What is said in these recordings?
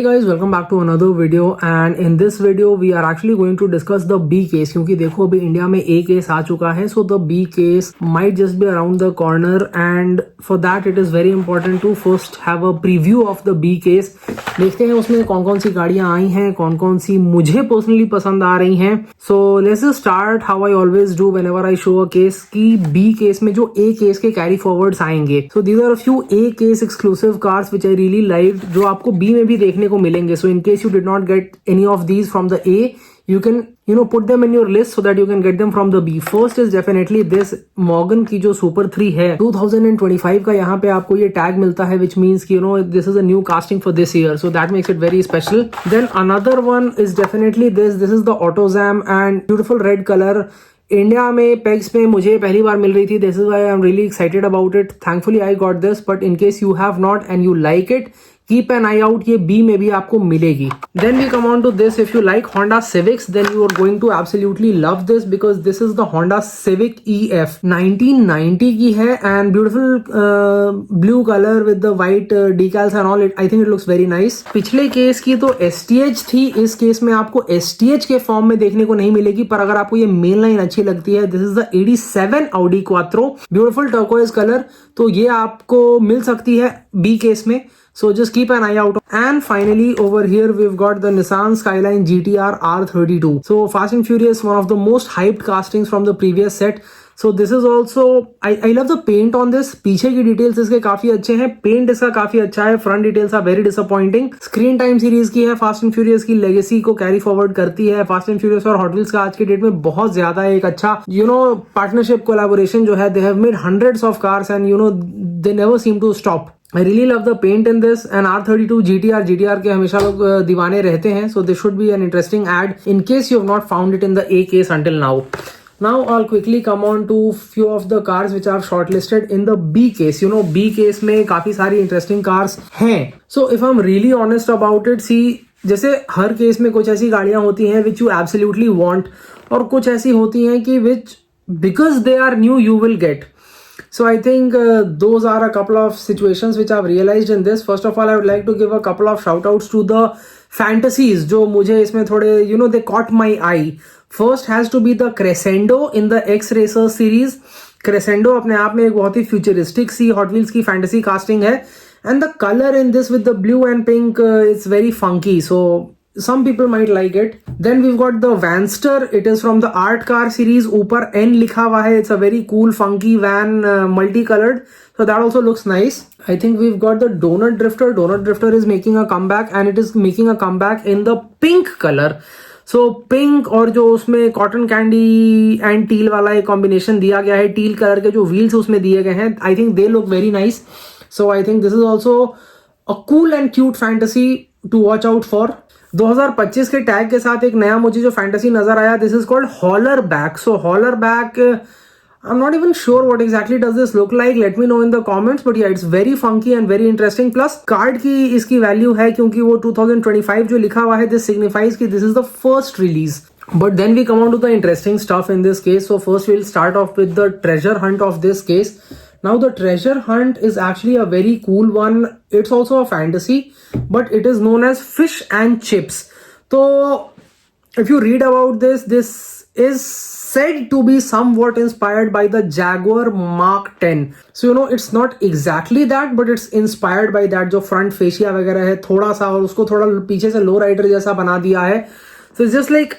Hey guys, welcome back to another video and in this video we are actually going to discuss the B case क्योंकि देखो अभी India में A case आ चुका है so the B case might just be around the corner and for that it is very important to first have a preview of the B case. देखते हैं उसमें कौन कौन सी गाड़ियां आई हैं, कौन कौन सी मुझे पर्सनली पसंद आ रही हैं. So let's just start how I always do whenever I show a case कि B case में जो A case के carry forwards आएंगे. So these are a few A case exclusive cars which I really liked जो आपको B में भी देखने को मिलेंगे. So in case you did not get any of these from the A, you can put them in your list so that you can get them from the B. First is definitely this Morgan की जो Super 3 है 2025 का यहाँ पे आपको ये tag मिलता है which means कि this is a new casting for this year, so that makes it very special. Then another one is definitely this is the AutoZam and beautiful red color. India में पेग्स में मुझे पहली बार मिल रही थी. This is why I am really excited about it. Thankfully I got this, but in case you have not and you like it, keep an eye out. ये बी में भी आपको मिलेगी. Then we come on to this. If you like Honda Civics then you are going to absolutely love this because this is the Honda civic EF 1990 की है and beautiful blue colour with the white decals and all. I think it looks very nice. पिछले case की तो STH थी, इस case में आपको STH के फॉर्म में देखने को नहीं मिलेगी, पर अगर आपको ये मेन लाइन अच्छी लगती है, this is the 87 Audi Quattro, beautiful turquoise colour, तो ये आपको मिल सकती है बी केस में. So just keep an eye out. And finally over here we've got the Nissan Skyline GTR R32. So Fast and Furious, one of the most hyped castings from the previous set. So this is also I love the paint on this. पीछे की details इसके काफी अच्छे हैं, paint इसका काफी अच्छा है, front details are very disappointing. Screen time series की है, फास्ट एंड फ्यूरियस की लेगेसी को कैरी फॉरवर्ड करती है. फास्ट एंड फ्यूरियस और हॉट व्हील्स का आज की डेट में बहुत ज्यादा एक अच्छा पार्टनरशिप कोलैबोरेशन जो है. They have made hundreds of cars and they never seem to stop. I really love the paint in this and R32 GTR के हमेशा लोग दीवाने रहते हैं, so this should be an interesting ad in case you have not found it in the A case until now. Now I'll quickly come on to few of the cars which I've shortlisted in the B case. B case में काफी सारी interesting cars हैं. So if I'm really honest about it, see जैसे हर case में कुछ ऐसी गाड़ियां होती हैं which you absolutely want और कुछ ऐसी होती हैं कि which because they are new you will get. So I think those are a couple of situations which I've realized in this. First of all, I would like to give a couple of shout outs to the fantasies जो मुझे इसमें थोड़े they caught my eye. First has to be the Crescendo in the X Racer series. Crescendo अपने आप में एक बहुत ही futuristic सी Hot Wheels की fantasy casting है and the color in this with the blue and pink it's very funky, so some people might like it. Then we've got the Vanster. It is from the Art Car series. ऊपर N लिखा हुआ है. It's a very cool funky van, multicolored, so that also looks nice. I think we've got the Donut Drifter. Donut Drifter is making a comeback and it is making a comeback in the pink color. So pink और जो उसमें cotton candy and teal वाला एक combination दिया गया है, teal color के जो wheels उसमें दिए गए हैं, I think they look very nice. So I think this is also a cool and cute fantasy to watch out for. 2025 के टैग के साथ एक नया मुझे जो फैंटेसी नजर आया, this is called holler back. So holler back, I am not even sure what exactly does this look like. Let me know in the comments, but yeah it's very funky and very interesting. Plus card की इसकी value है क्योंकि वो 2025 जो लिखा हुआ है, this signifies कि this is the first release. But then we come on to the interesting stuff in this case. So first we'll start off with the treasure hunt of this case. Now the treasure hunt is actually a very cool one. It's also a fantasy, but it is known as Fish and Chips. So if you read about this, this is said to be somewhat inspired by the Jaguar Mark 10. So it's not exactly that, but it's inspired by that. जो front fascia वगैरह है थोड़ा सा, और उसको थोड़ा पीछे से लो राइडर जैसा बना दिया है. So it's just like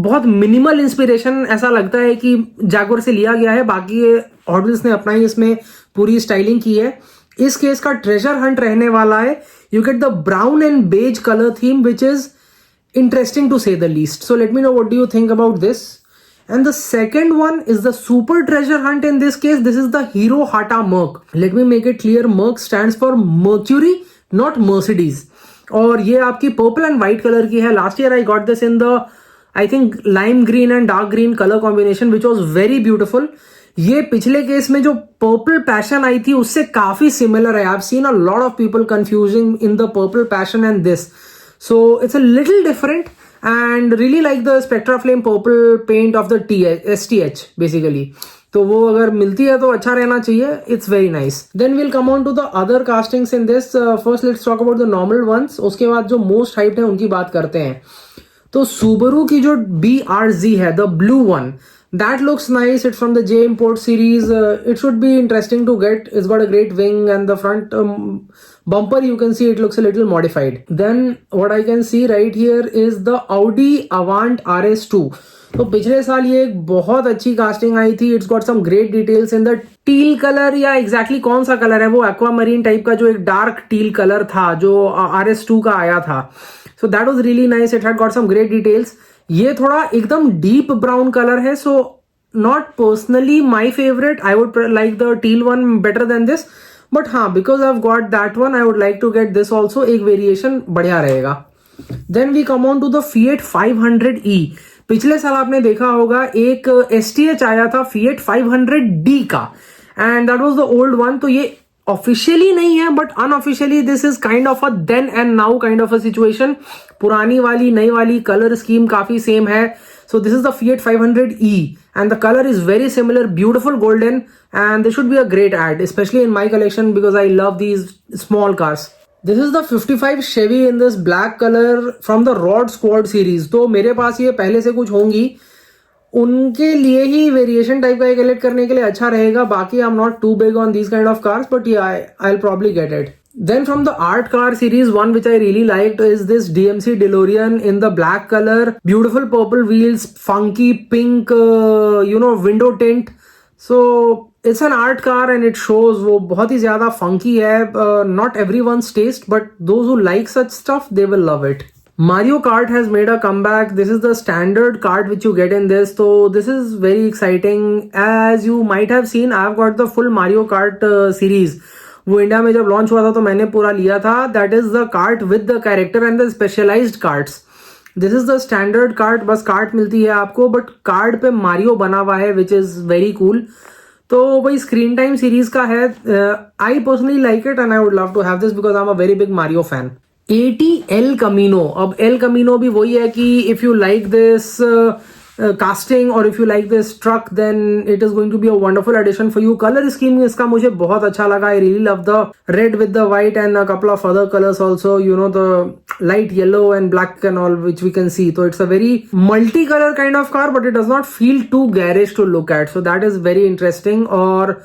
बहुत मिनिमल इंस्पिरेशन ऐसा लगता है कि जैगुआर से लिया गया है, बाकी हॉट व्हील्स ने अपना ही इसमें पूरी स्टाइलिंग की है. इस केस का ट्रेजर हंट रहने वाला है. You get the brown and beige colour theme which is interesting to say the least. So let me know what do you think about this. And the second one is the super treasure hunt in this case. This is the Hero Hata Merc. Let me make it clear, Merc stands for Mercury, not Mercedes. और ये आपकी purple and white colour की है. Last year I got this in the I think lime green and dark green colour combination which was very beautiful. ये पिछले case में जो purple passion I थी उससे काफी सिमिलर है. I have seen a lot of people confusing in the purple passion and this, so it's a little different and really like the Spectra Flame purple paint of the STH basically. तो वो अगर मिलती है तो अच्छा रहना चाहिए. It's very nice. Then we'll come on to the other castings in this. First let's talk about the normal ones. उसके बाद जो most hyped है उनकी बात करते हैं. तो Subaru की जो BRZ है, the blue one, that looks nice. It's from the J Import series. It should be interesting to get. It's got a great wing, and the front bumper, you can see it looks a little modified. Then what I can see right here is the Audi Avant RS2. तो पिछले साल ये एक बहुत अच्छी casting आई थी. It's got some great details in the teal colour, या एग्जैक्टली कौन सा कलर है वो, एक्वामरीन टाइप का जो एक डार्क टील कलर था जो RS2 का आया था. So that was really nice. It had got some great details. ये थोड़ा एकदम डीप ब्राउन कलर है, so not personally my favourite. I would like the teal one better than this, but हाँ, because I have got that one, I would like to get this also. एक variation बढ़िया रहेगा. Then we come on to the Fiat 500e. पिछले साल आपने देखा होगा एक STH आया था Fiat 500D का, and that was the old one. तो ये ऑफिशियली नहीं है, but unofficially this is kind of a then and now kind of a situation. पुरानी वाली नई वाली कलर स्कीम काफी सेम है. So this is the Fiat 500e and the color is very similar, beautiful golden, and this should be a great ad, especially in my collection because I love these small cars. This is the 55 Chevy in this black color from the Rod Squad series. तो मेरे पास ये पहले से कुछ होंगी, उनके लिए ही वेरिएशन टाइप का कलेक्ट करने के लिए अच्छा रहेगा. बाकी I am not too big on these kind of cars, but yeah, I'll probably get it. Then from the art car series, one which I really liked is this DMC DeLorean in the black color. Beautiful purple wheels, funky pink, window tint. So it's an art car and it shows. वो बहुत ही ज़्यादा funky है. Not everyone's taste, but those who like such stuff, they will love it. Mario Kart has made a comeback. This is the standard kart which you get in this. So this is very exciting. As you might have seen, I've got the full Mario Kart series. वो India में जब launch हुआ था तो मैंने पूरा लिया था. That is the cart with the character and the specialised cards. This is the standard cart, बस कार्ट मिलती है आपको, बट कार्ड पे मारियो बना हुआ है, विच इज वेरी कूल. तो वही स्क्रीन टाइम सीरीज का है. I personally like it and I would love to have this because I am a very big Mario fan. 80 El Camino. अब El Camino भी वही है कि if you like this casting or if you like this truck, then it is going to be a wonderful addition for you. Color scheme इसका मुझे बहुत अच्छा लगा. I really love the red with the white and a couple of other colors also, the light yellow and black and all which we can see. So it's a very multicolor kind of car, but it does not feel too garish to look at. So that is very interesting. Or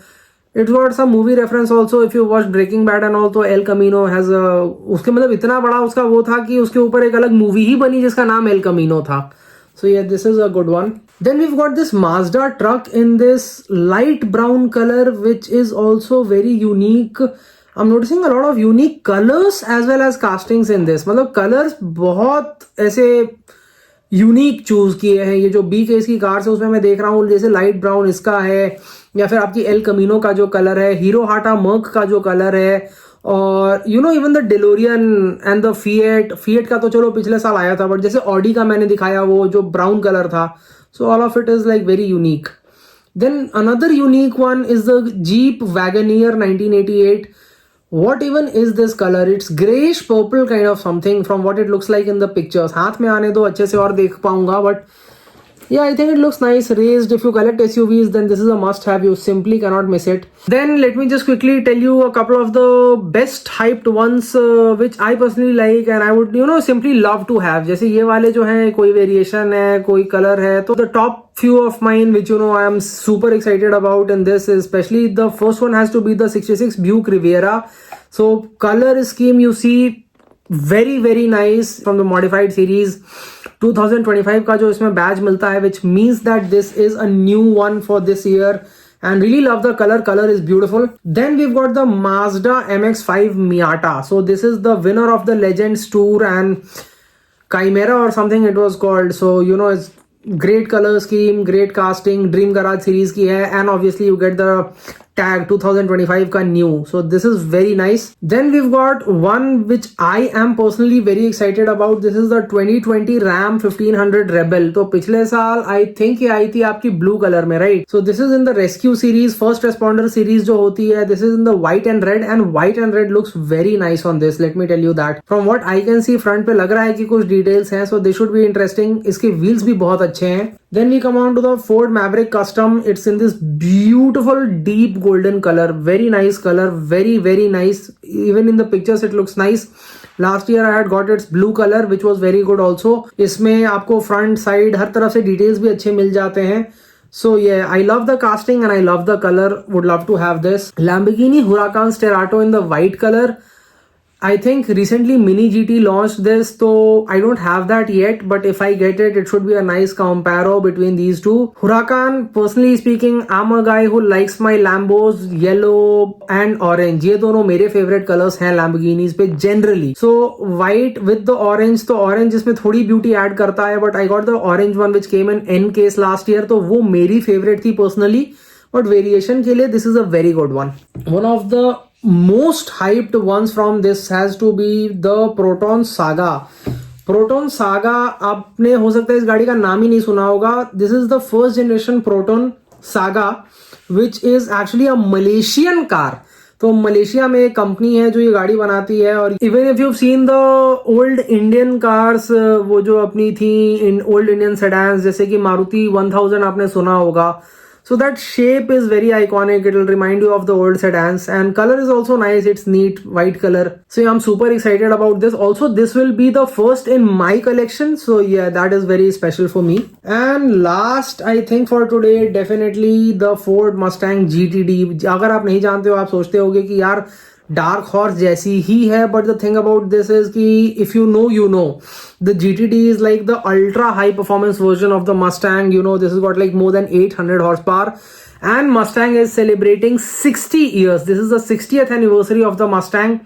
it's got some movie reference also. If you watch Breaking Bad and all, तो El Camino has a, उसके मतलब इतना बड़ा उसका वो था कि उसके ऊपर एक अलग मूवी ही बनी जिसका नाम El Camino था. So yeah, this is a good one. Then we've got this Mazda truck in this light brown color, which is also very unique. I'm noticing a lot of unique colors as well as castings in this. मतलब colors बहुत ऐसे unique choose किए हैं. ये जो B case की car है उसमें मैं देख रहा हूँ जैसे लाइट ब्राउन इसका है, या फिर आपकी एल कमीनो का जो कलर है, हीरो हाटा मर्क का जो कलर है, और even the DeLorean and the fiat का तो चलो पिछले साल आया था, बट जैसे ऑडी का मैंने दिखाया वो जो ब्राउन कलर था. So all of it is like very unique. Then another unique one is the Jeep Wagoneer 1988. What even is this color? It's grayish purple kind of something from what it looks like in the pictures. हाथ में आने दो अच्छे से और देख पाऊंगा, but yeah, I think it looks nice. Raised. If you collect SUVs, then this is a must-have. You simply cannot miss it. Then let me just quickly tell you a couple of the best hyped ones, which I personally like and I would, simply love to have. जैसे ये वाले जो हैं, कोई variation है, कोई color है. तो the top few of mine, which I am super excited about in this, especially the first one has to be the 66 Buick Riviera. So color scheme you see very very nice from the modified series. 2025 का जो इसमें बैज मिलता है, which means that this is a new one for this year, and really love the color is beautiful. Then we've got the Mazda MX-5 Miata. So this is the winner of the Legends Tour and Chimera or something it was called. So it's great color scheme, great casting, Dream Garage series की है, and obviously you get the tag 2025 का new. So this is very nice. Then we've got one which I am personally very excited about. This is the 2020 Ram 1500 Rebel. तो पिछले साल I think ये आई थी आपकी blue color में, right? So this is in the rescue series, first responder series जो होती है. This is in the white and red looks very nice on this. Let me tell you that. From what I can see, front पे लग रहा है कि कुछ details हैं. So they should be interesting. इसके wheels भी बहुत अच्छे हैं. Then we come on to the Ford Maverick Custom. It's in this beautiful deep golden color. Very nice color. Very nice. Even in the pictures it looks nice. Last year I had got its blue color which was very good also. इसमें आपको front side हर तरफ से details भी अच्छे मिल जाते हैं. So yeah, I love the casting and I love the color. Would love to have this. Lamborghini Huracan Sterato in the white color. I think recently Mini GT launched this, so I don't have that yet, but if I get it, it should be a nice comparo between these two. Huracan, personally speaking, I'm a guy who likes my Lambos yellow and orange. ये दोनों मेरे favorite colors हैं Lamborghinis पे generally. So white with the orange, तो orange इसमें थोड़ी beauty add करता है, but I got the orange one which came in N case last year, तो वो मेरी favorite थी personally. But variation के लिए this is a very good one. One of the most hyped ones from this has to be the Proton Saga. Proton Saga आपने हो सकता है इस गाड़ी का नाम ही नहीं सुना होगा. This is the first generation Proton Saga which is actually a Malaysian car. तो मलेशिया में एक कंपनी है जो ये गाड़ी बनाती है. और even if you seen the old Indian cars, वो जो अपनी थी इन ओल्ड इंडियन सेडान्स, जैसे कि मारुति 1000 आपने सुना होगा. So that shape is very iconic. It will remind you of the old sedans, and color is also nice. It's neat white color. So yeah, I'm super excited about this. Also, this will be the first in my collection. So yeah, that is very special for me. And last, I think for today, definitely the Ford Mustang GTD. अगर आप नहीं जानते हो, आप सोचते होगे कि यार डार्क हॉर्स जैसी ही है, but the thing about this is कि if you know you know, the GTD is like the ultra high performance version of the Mustang. You know, this has got like more than 800 horsepower, and Mustang is celebrating 60 years. This is the 60th anniversary of the Mustang.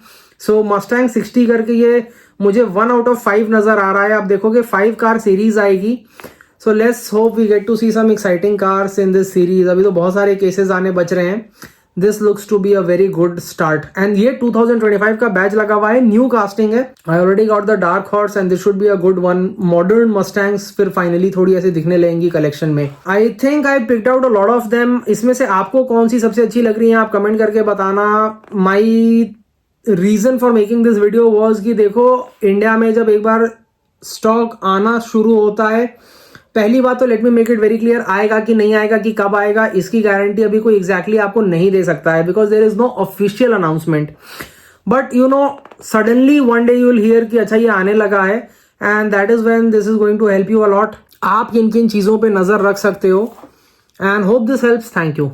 So Mustang 60 करके ये मुझे 1 out of 5 नजर आ रहा है. आप देखोगे 5 car series आएगी. So let's hope we get to see some exciting cars in this series. अभी तो बहुत सारे केसेस आने बच रहे हैं. This looks to be a very good start. And ये 2025 का बैच लगा हुआ है, न्यू कास्टिंग है. I already got the Dark Horse and this should be a good one. Modern Mustangs फिर फाइनली थोड़ी ऐसे दिखने लगेंगी कलेक्शन में. I think I picked out a lot of them. इसमें से आपको कौन सी सबसे अच्छी लग रही है आप कमेंट करके बताना. My reason for making this video was कि देखो, इंडिया में जब एक बार स्टॉक आना शुरू होता है, पहली बात तो let me make it very clear, आएगा कि नहीं आएगा कि कब आएगा इसकी गारंटी अभी कोई एग्जैक्टली आपको नहीं दे सकता है, because there is no official announcement. But you know, suddenly one day you will hear कि अच्छा ये आने लगा है, and that is when this is going to help you a lot. आप किन किन चीजों पे नजर रख सकते हो, and hope this helps. Thank you.